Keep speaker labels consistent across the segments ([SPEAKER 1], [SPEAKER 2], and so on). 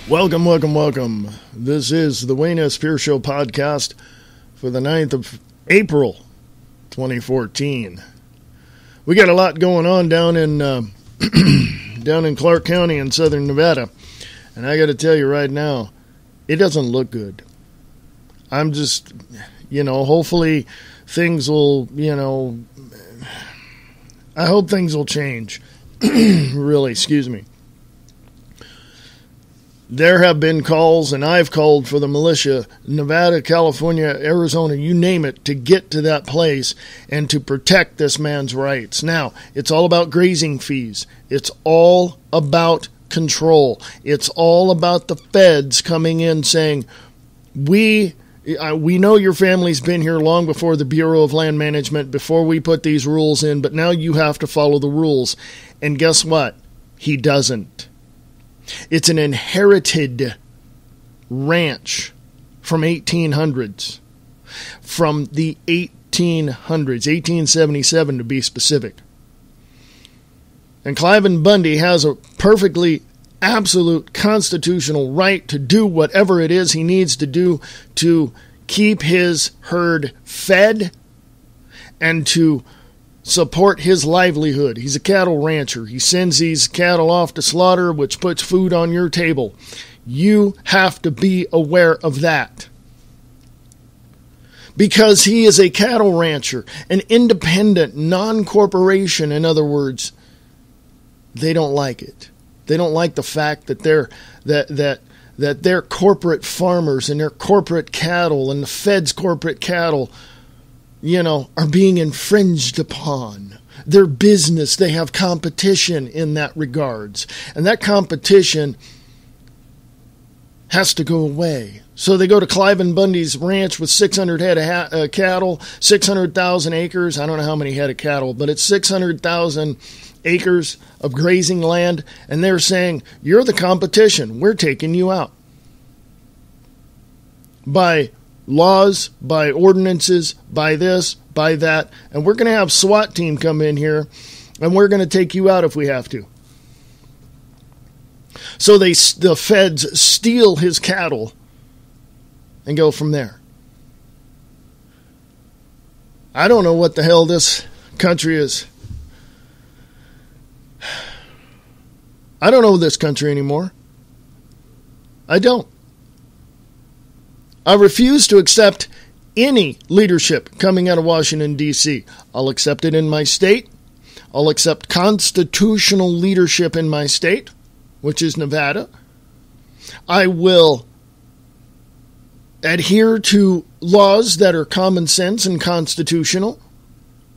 [SPEAKER 1] Welcome, welcome, welcome. This is the Wayne S. Pierce Show podcast for the 9th of April, 2014. We got a lot going on down in down in Clark County in southern Nevada. And I got to tell you right now, it doesn't look good. I'm just, hopefully things will, I hope things will change. Really, excuse me. There have been calls, and I've called for the militia, Nevada, California, Arizona, you name it, to get to that place and to protect this man's rights. Now, it's all about grazing fees. It's all about control. It's all about the feds coming in saying, we know your family's been here long before the Bureau of Land Management, before we put these rules in, but now you have to follow the rules. And guess what? He doesn't. It's an inherited ranch from 1800s. From the 1877 to be specific. And Cliven Bundy has a perfectly absolute constitutional right to do whatever it is he needs to do to keep his herd fed and to support his livelihood. He's a cattle rancher. He sends these cattle off to slaughter, which puts food on your table. You have to be aware of that. Because he is a cattle rancher, an independent, non-corporation, in other words, they don't like it. They don't like the fact that they're corporate farmers and their corporate cattle and the Fed's corporate cattle are being infringed upon. Their business, they have competition in that regards. And that competition has to go away. So they go to Cliven Bundy's ranch with 600 head of cattle, 600,000 acres. I don't know how many head of cattle, but it's 600,000 acres of grazing land. And they're saying, you're the competition. We're taking you out. By laws, by ordinances, by this, by that, and we're going to have SWAT team come in here, and we're going to take you out if we have to. So the feds steal his cattle and go from there. I don't know what the hell this country is. I don't know this country anymore. I don't. I refuse to accept any leadership coming out of Washington, D.C. I'll accept it in my state. I'll accept constitutional leadership in my state, which is Nevada. I will adhere to laws that are common sense and constitutional,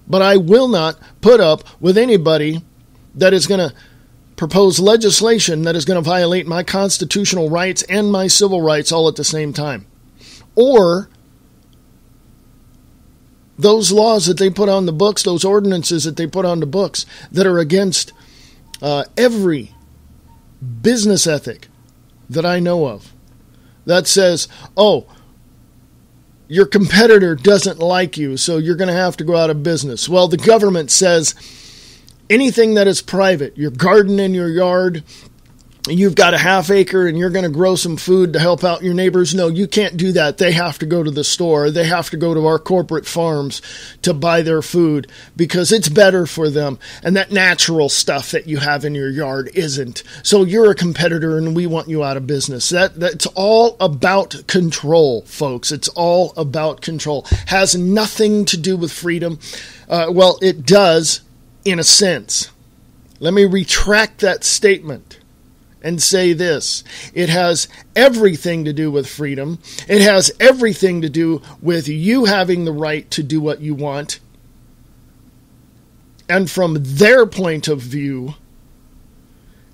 [SPEAKER 1] but I will not put up with anybody that is going to propose legislation that is going to violate my constitutional rights and my civil rights all at the same time. Or those laws that they put on the books, those ordinances that they put on the books that are against every business ethic that I know of. That says, oh, your competitor doesn't like you, so you're going to have to go out of business. Well, the government says anything that is private, your garden in your yard, you've got a half acre and you're going to grow some food to help out your neighbors. No, you can't do that. They have to go to the store. They have to go to our corporate farms to buy their food because it's better for them. And that natural stuff that you have in your yard isn't. So you're a competitor and we want you out of business. That's all about control, folks. It's all about control. Has nothing to do with freedom. Well, it does in a sense. Let me retract that statement and say this. It has everything to do with freedom. It has everything to do with you having the right to do what you want. And from their point of view,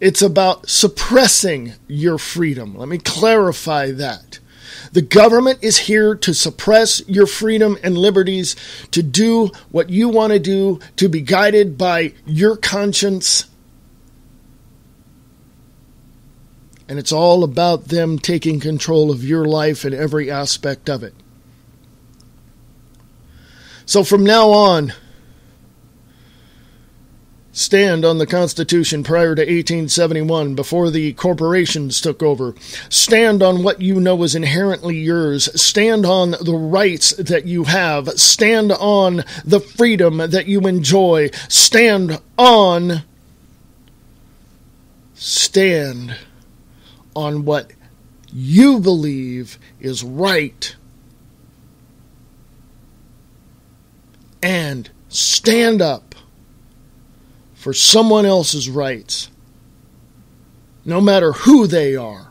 [SPEAKER 1] it's about suppressing your freedom. Let me clarify that. The government is here to suppress your freedom and liberties, to do what you want to do, to be guided by your conscience. And it's all about them taking control of your life and every aspect of it. So from now on, Stand on the Constitution prior to 1871, before the corporations took over. Stand on what you know is inherently yours. Stand on the rights that you have. Stand on the freedom that you enjoy. Stand on what you believe is right. And stand up for someone else's rights, no matter who they are.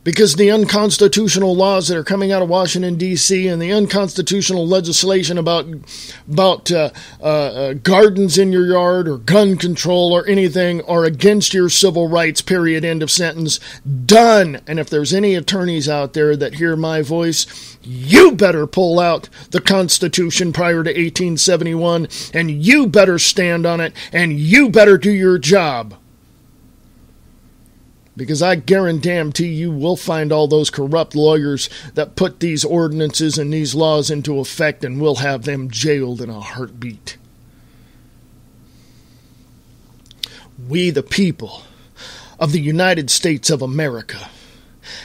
[SPEAKER 1] Because the unconstitutional laws that are coming out of Washington, D.C., and the unconstitutional legislation about gardens in your yard or gun control or anything are against your civil rights, period, end of sentence. Done. And if there's any attorneys out there that hear my voice, you better pull out the Constitution prior to 1871, and you better stand on it, and you better do your job. Because I guarantee you will find all those corrupt lawyers that put these ordinances and these laws into effect, and we'll have them jailed in a heartbeat. We, the people of the United States of America,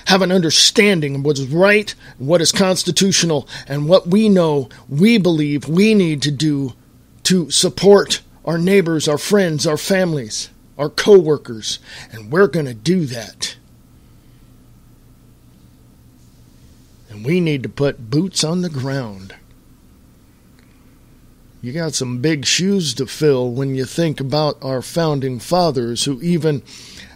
[SPEAKER 1] have an understanding of what is right, what is constitutional, and what we know, we believe we need to do to support our neighbors, our friends, our families, our co-workers, and we're going to do that. And we need to put boots on the ground. You got some big shoes to fill when you think about our founding fathers, who even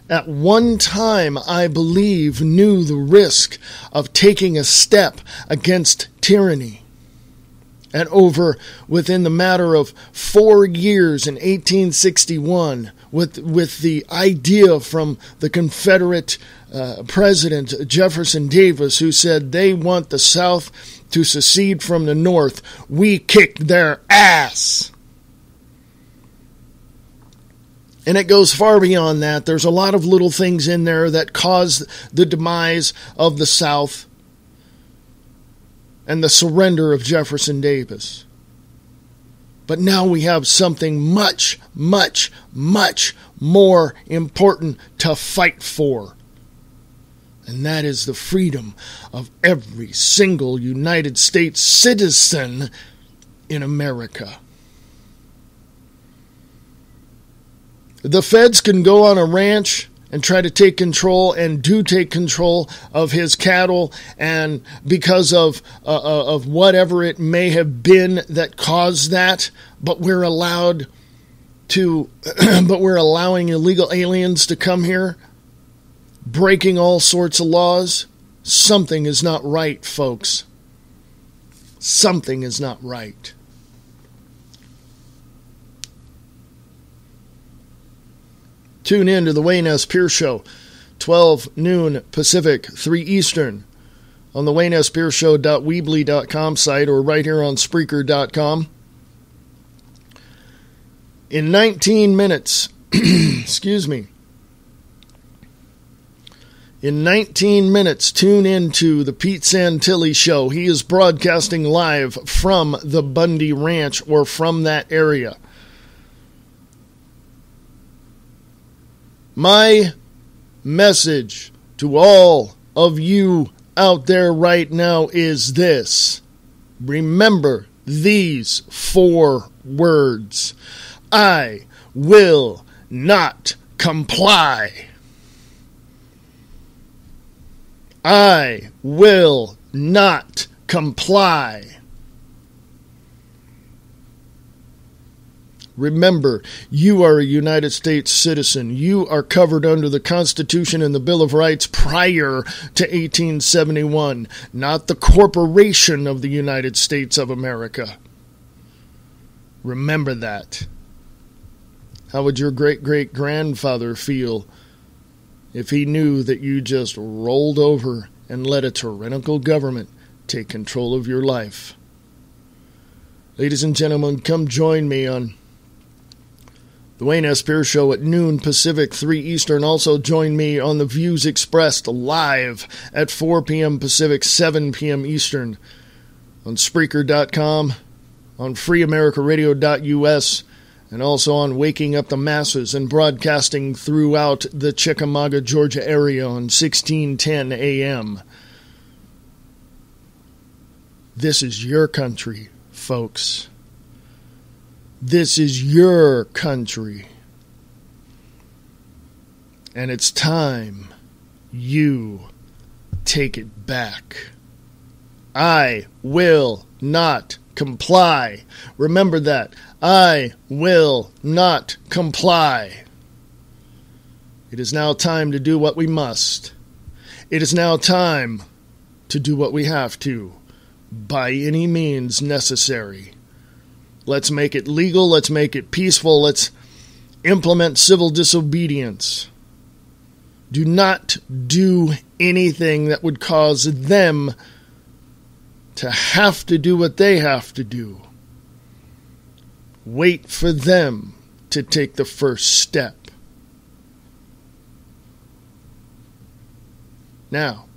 [SPEAKER 1] at one time, I believe, knew the risk of taking a step against tyranny. And within the matter of 4 years in 1861, with the idea from the Confederate President Jefferson Davis, who said they want the South to secede from the North, we kicked their ass. And it goes far beyond that. There's a lot of little things in there that caused the demise of the South and the surrender of Jefferson Davis. But now we have something much, much, much more important to fight for. And that is the freedom of every single United States citizen in America. The feds can go on a ranch and try to take control, and do take control of his cattle, and because of whatever it may have been that caused that, but we're allowing illegal aliens to come here, breaking all sorts of laws. Something is not right, folks. Something is not right. Tune in to the Wayne S. Pierce Show, 12 noon Pacific, 3 Eastern, on the WayneSPierceShow.weebly.com site, or right here on Spreaker.com. In 19 minutes, excuse me, in 19 minutes, tune into the Pete Santilli Show. He is broadcasting live from the Bundy Ranch, or from that area. My message to all of you out there right now is this. Remember these 4 words. I will not comply. I will not comply. Remember, you are a United States citizen. You are covered under the Constitution and the Bill of Rights prior to 1871, not the corporation of the United States of America. Remember that. How would your great-great-grandfather feel if he knew that you just rolled over and let a tyrannical government take control of your life? Ladies and gentlemen, come join me on the Wayne S. Pierce Show at noon Pacific, 3 Eastern. Also join me on the Views Expressed live at 4 p.m. Pacific, 7 p.m. Eastern on Spreaker.com, on freeamericaradio.us, and also on waking up the masses and broadcasting throughout the Chickamauga, Georgia area on 1610 AM. This is your country, folks. This is your country. And it's time you take it back. I will not comply. Remember that. I will not comply. It is now time to do what we must. It is now time to do what we have to, by any means necessary. Let's make it legal. Let's make it peaceful. Let's implement civil disobedience. Do not do anything that would cause them to have to do what they have to do. Wait for them to take the first step. Now,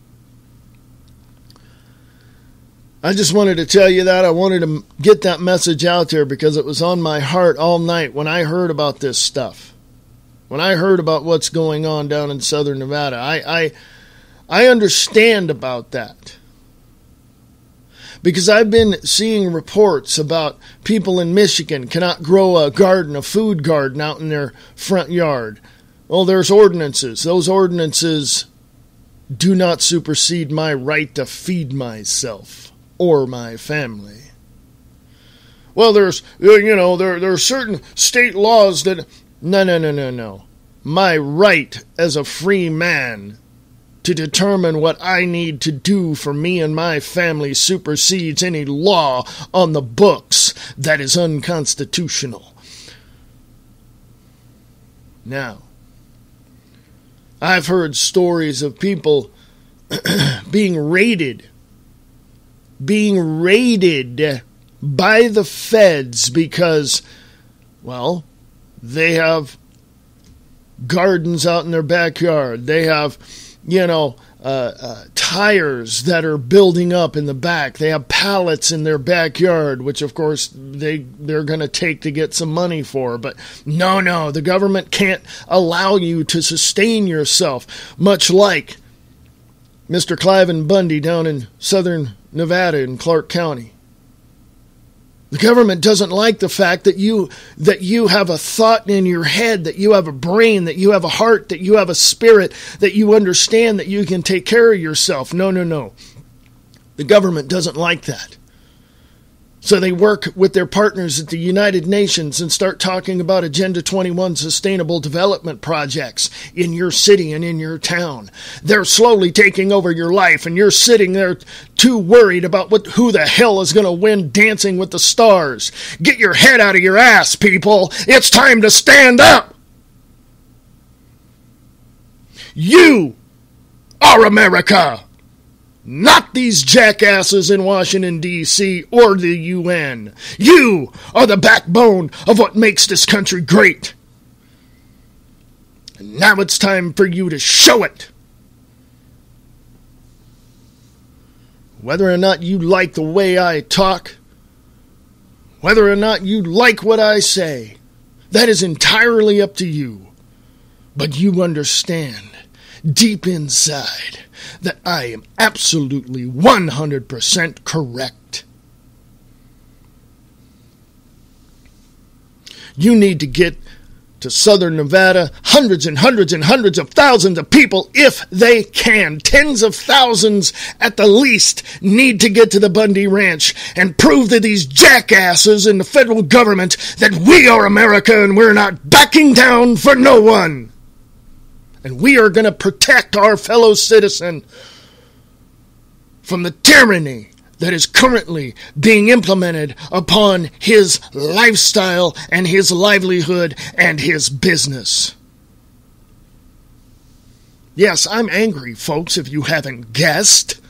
[SPEAKER 1] I just wanted to tell you that. I wanted to get that message out there because it was on my heart all night when I heard about this stuff. When I heard about what's going on down in southern Nevada. I understand about that. Because I've been seeing reports about people in Michigan cannot grow a garden, a food garden out in their front yard. Well, there's ordinances. Those ordinances do not supersede my right to feed myself or my family. Well, there are certain state laws that... No. My right as a free man to determine what I need to do for me and my family supersedes any law on the books that is unconstitutional. Now, I've heard stories of people being raided by the feds because, well, they have gardens out in their backyard. They have, tires that are building up in the back. They have pallets in their backyard, which, of course, they're going to take to get some money for. But no, the government can't allow you to sustain yourself, much like Mr. Cliven Bundy down in southern Nevada in Clark County. The government doesn't like the fact that you have a thought in your head, that you have a brain, that you have a heart, that you have a spirit, that you understand that you can take care of yourself. No. The government doesn't like that. So they work with their partners at the United Nations and start talking about Agenda 21 sustainable development projects in your city and in your town. They're slowly taking over your life, and you're sitting there too worried about who the hell is going to win Dancing with the Stars. Get your head out of your ass, people. It's time to stand up. You are America. Not these jackasses in Washington, D.C. or the UN. You are the backbone of what makes this country great. And now it's time for you to show it. Whether or not you like the way I talk, whether or not you like what I say, that is entirely up to you. But you understand, deep inside, that I am absolutely 100% correct. You need to get to southern Nevada, hundreds and hundreds and hundreds of thousands of people, if they can, tens of thousands at the least, need to get to the Bundy Ranch and prove to these jackasses in the federal government that we are America and we're not backing down for no one. And we are going to protect our fellow citizen from the tyranny that is currently being implemented upon his lifestyle and his livelihood and his business. Yes, I'm angry, folks, if you haven't guessed.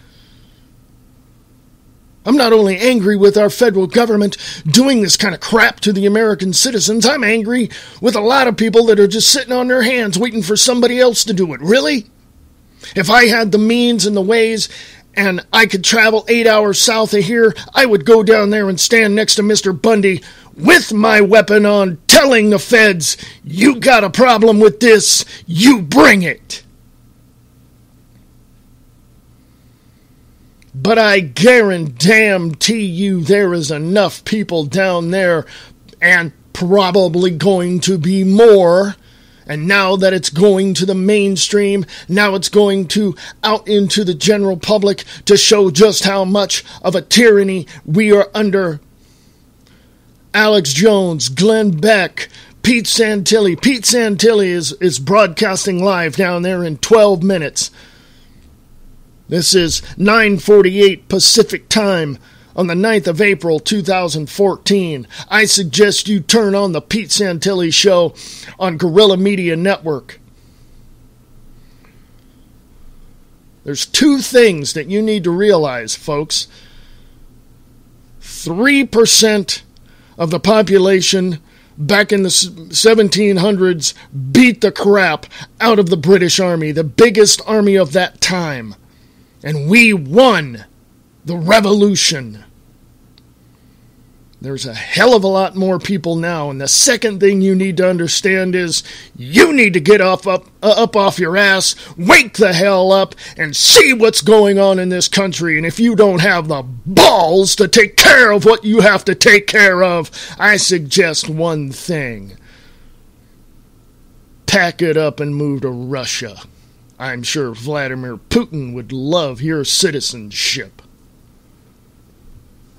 [SPEAKER 1] I'm not only angry with our federal government doing this kind of crap to the American citizens, I'm angry with a lot of people that are just sitting on their hands waiting for somebody else to do it. Really? If I had the means and the ways and I could travel 8 hours south of here, I would go down there and stand next to Mr. Bundy with my weapon on, telling the feds, you got a problem with this, you bring it. But I guarantee you there is enough people down there, and probably going to be more. And now that it's going to the mainstream, now it's going to out into the general public to show just how much of a tyranny we are under. Alex Jones, Glenn Beck, Pete Santilli. Pete Santilli is broadcasting live down there in 12 minutes. This is 9:48 Pacific Time on the 9th of April, 2014. I suggest you turn on the Pete Santilli Show on Guerrilla Media Network. There's two things that you need to realize, folks. 3% of the population back in the 1700s beat the crap out of the British Army, the biggest army of that time. And we won the revolution. There's a hell of a lot more people now, and the second thing you need to understand is you need to get up off your ass, wake the hell up, and see what's going on in this country. And if you don't have the balls to take care of what you have to take care of, I suggest one thing. Pack it up and move to Russia. I'm sure Vladimir Putin would love your citizenship.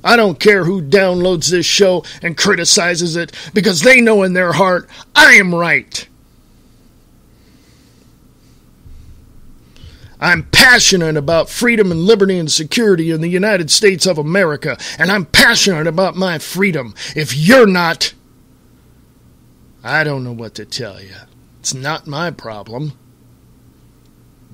[SPEAKER 1] I don't care who downloads this show and criticizes it, because they know in their heart I am right. I'm passionate about freedom and liberty and security in the United States of America, and I'm passionate about my freedom. If you're not, I don't know what to tell you. It's not my problem.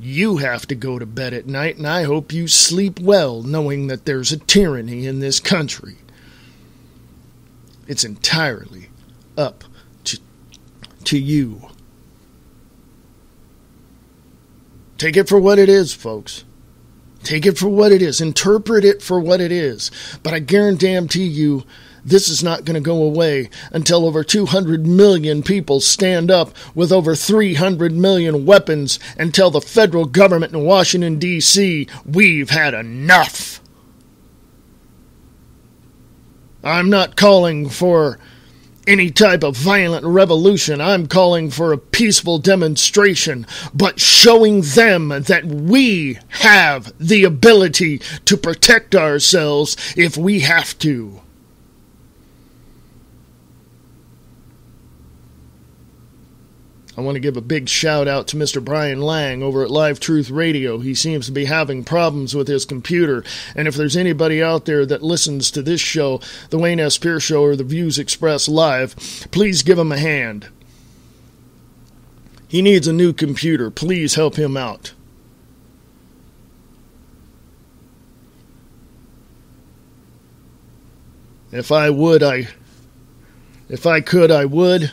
[SPEAKER 1] You have to go to bed at night, and I hope you sleep well, knowing that there's a tyranny in this country. It's entirely up to you. Take it for what it is, folks. Take it for what it is. Interpret it for what it is. But I guarantee you, this is not going to go away until over 200 million people stand up with over 300 million weapons and tell the federal government in Washington, D.C., we've had enough. I'm not calling for any type of violent revolution. I'm calling for a peaceful demonstration, but showing them that we have the ability to protect ourselves if we have to. I want to give a big shout out to Mr. Brian Lang over at Live Truth Radio. He seems to be having problems with his computer. And if there's anybody out there that listens to this show, the Wayne S. Pierce Show or the Views Express Live, please give him a hand. He needs a new computer. Please help him out. If I could, I would.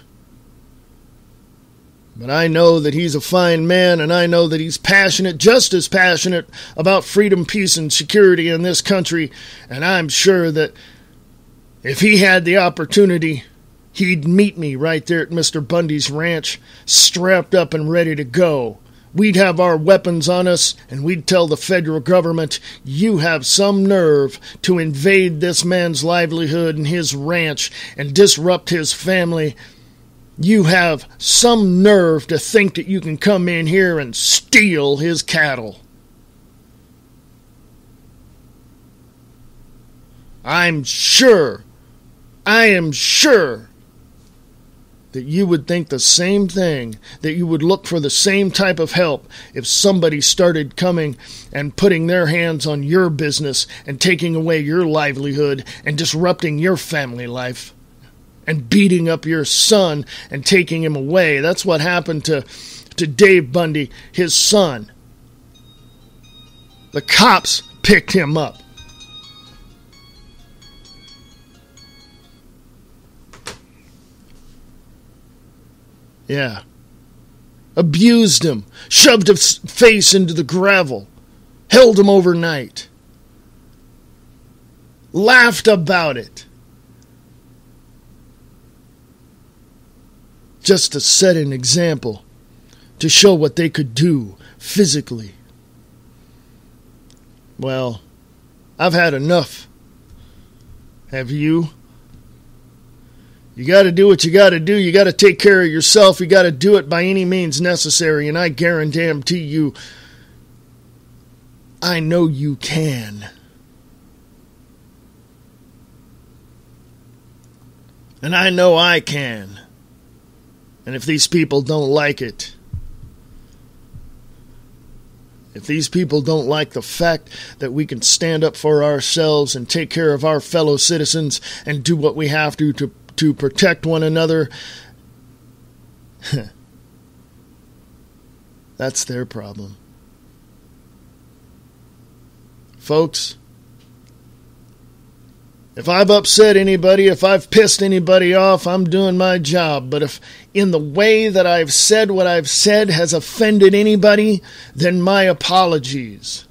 [SPEAKER 1] But I know that he's a fine man, and I know that he's passionate, just as passionate about freedom, peace, and security in this country. And I'm sure that if he had the opportunity, he'd meet me right there at Mr. Bundy's ranch, strapped up and ready to go. We'd have our weapons on us, and we'd tell the federal government, you have some nerve to invade this man's livelihood and his ranch and disrupt his family. You have some nerve to think that you can come in here and steal his cattle. I am sure that you would think the same thing, that you would look for the same type of help if somebody started coming and putting their hands on your business and taking away your livelihood and disrupting your family life. And beating up your son and taking him away. That's what happened to Dave Bundy, his son. The cops picked him up. Yeah. Abused him. Shoved his face into the gravel. Held him overnight. Laughed about it. just to set an example, to show what they could do physically. Well, I've had enough. Have you? You got to do what you got to do. You got to take care of yourself. You got to do it by any means necessary. And I guarantee you, I know you can. And I know I can. And if these people don't like it, if these people don't like the fact that we can stand up for ourselves and take care of our fellow citizens and do what we have to protect one another, that's their problem. Folks, if I've upset anybody, if I've pissed anybody off, I'm doing my job. But if in the way that I've said what I've said has offended anybody, then my apologies.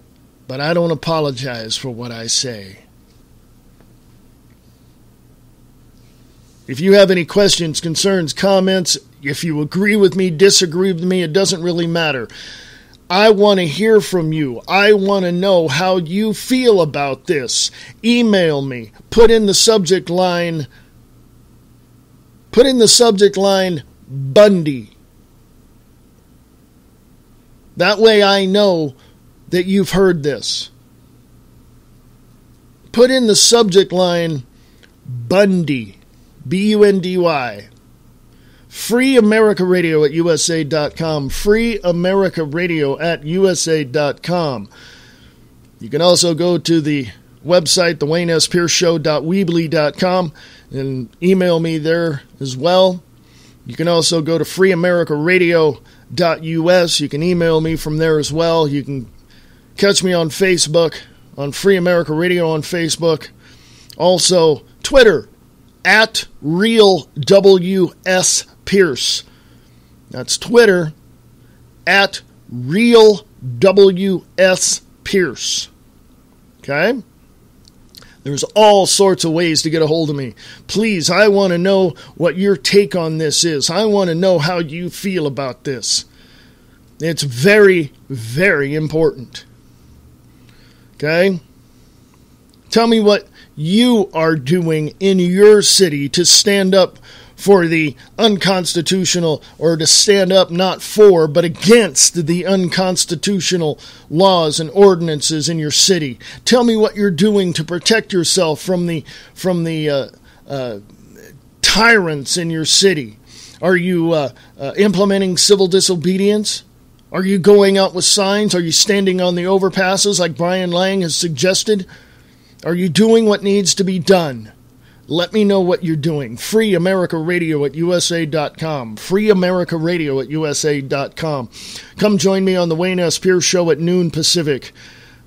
[SPEAKER 1] But I don't apologize for what I say. If you have any questions, concerns, comments, if you agree with me, disagree with me, it doesn't really matter. I want to hear from you. I want to know how you feel about this. Email me. Put in the subject line Bundy. That way I know that you've heard this. Put in the subject line Bundy. B-U-N-D-Y. Free America Radio at USA.com. Free America Radio at USA.com. You can also go to the website, the WayneSPierceShow.weebly.com, and email me there as well. You can also go to freeamericaradio.us. You can email me from there as well. You can catch me on Facebook, on Free America Radio on Facebook. Also, Twitter, at RealWS Pierce. That's Twitter, at RealWS Pierce. Okay? There's all sorts of ways to get a hold of me. Please, I want to know what your take on this is. I want to know how you feel about this. It's very, very important. Okay? Tell me what you are doing in your city to stand up for the unconstitutional, or to stand up not for, but against the unconstitutional laws and ordinances in your city. Tell me what you're doing to protect yourself from the tyrants in your city. Are you implementing civil disobedience? Are you going out with signs? Are you standing on the overpasses like Brian Lang has suggested? Are you doing what needs to be done? Let me know what you're doing. Free America Radio at USA.com. Free America Radio at USA.com. Come join me on the Wayne S. Pierce Show at noon Pacific,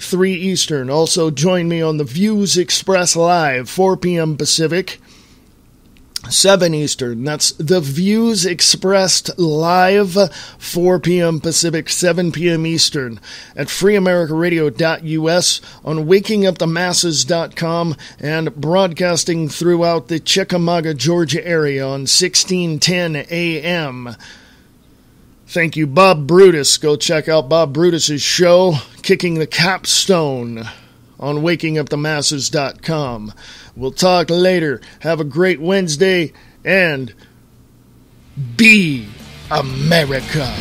[SPEAKER 1] 3 Eastern. Also join me on the Views Express Live, 4 p.m. Pacific, 7 Eastern. That's the Views Expressed Live, 4 p.m. Pacific, 7 p.m. Eastern at freeamericaradio.us, on wakingupthemasses.com, and broadcasting throughout the Chickamauga, Georgia area on 1610 a.m. Thank you, Bob Brutus. Go check out Bob Brutus's show, Kicking the Capstone, on wakingupthemasses.com. We'll talk later. Have a great Wednesday, and be America.